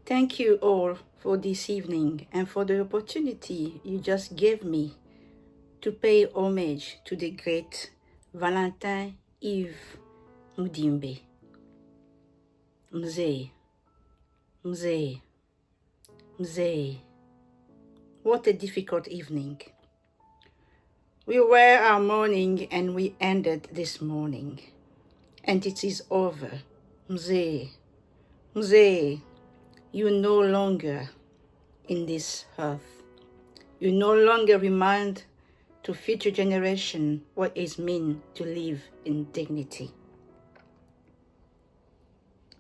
Thank you all for this evening and for the opportunity you just gave me to pay homage to the great Valentin Yves Mudimbe. Mzee, Mzee, Mzee. What a difficult evening. We were our morning and we ended this morning. And it is over. Mzee, Mzee, you're no longer in this earth. You no longer remind to future generation what it means to live in dignity.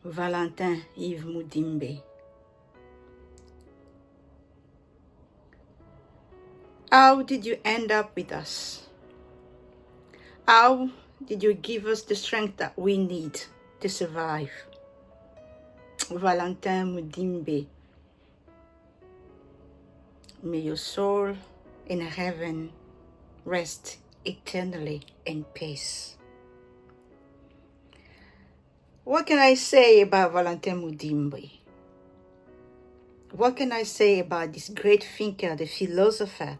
Valentin Yves Mudimbe. How did you end up with us? How did you give us the strength that we need to survive? Valentin Mudimbe, may your soul in heaven rest eternally in peace. What can I say about Valentin Mudimbe? What can I say about this great thinker, the philosopher,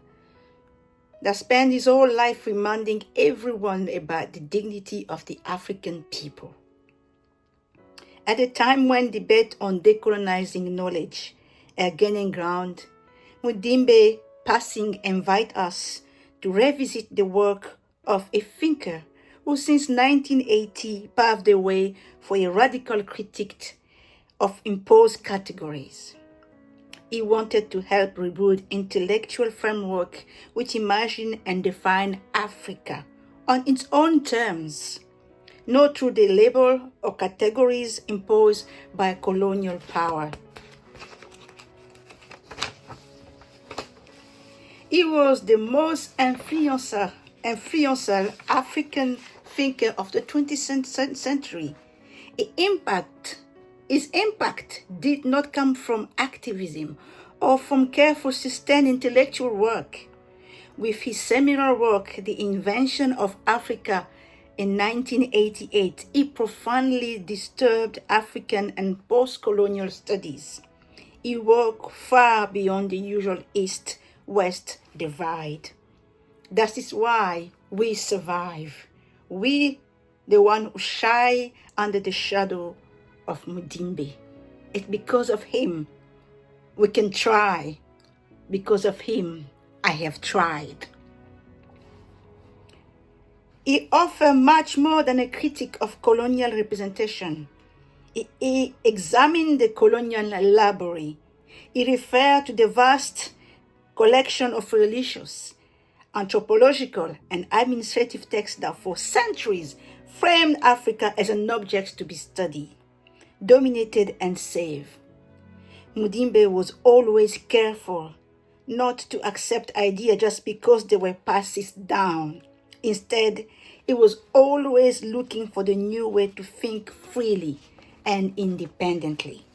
that spent his whole life reminding everyone about the dignity of the African people? At a time when debate on decolonizing knowledge are gaining ground, Mudimbe passing invite us to revisit the work of a thinker who since 1980 paved the way for a radical critique of imposed categories. He wanted to help rebuild intellectual framework which imagine and define Africa on its own terms, not through the label or categories imposed by colonial power. He was the most influential African thinker of the 20th century. His impact did not come from activism or from careful sustained intellectual work. With his seminal work, The Invention of Africa in 1988, he profoundly disturbed African and post-colonial studies. He worked far beyond the usual East-West divide. That is why we survive. We, the one who shy under the shadow of Mudimbe. It's because of him we can try. Because of him, I have tried. He offered much more than a critique of colonial representation. He examined the colonial library. He referred to the vast collection of religious, anthropological, and administrative texts that for centuries framed Africa as an object to be studied, dominated, and saved. Mudimbe was always careful not to accept ideas just because they were passed down. Instead, he was always looking for the new way to think freely and independently.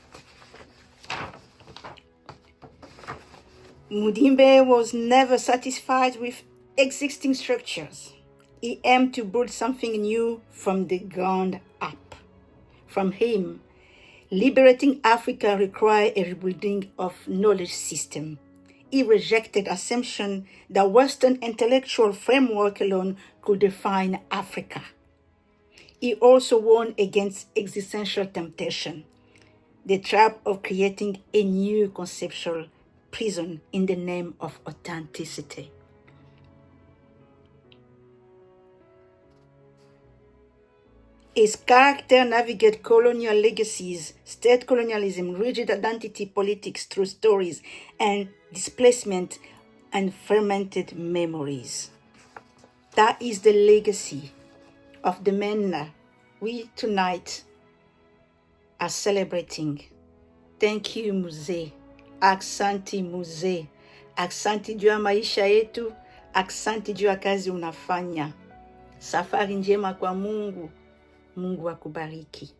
Mudimbe was never satisfied with existing structures. He aimed to build something new from the ground up. From him, liberating Africa required a rebuilding of knowledge system. He rejected assumption that Western intellectual framework alone could define Africa. He also warned against existential temptation, the trap of creating a new conceptual prison in the name of authenticity. His character navigated colonial legacies, state colonialism, rigid identity politics through stories and displacement and fermented memories. That is the legacy of the men we tonight are celebrating. Thank you, Mzee. Aksanti Mzee. Aksanti juu ya maisha yetu. Aksanti juu ya kazi unafanya. Safari njema kwa Mungu. Mungu akubariki.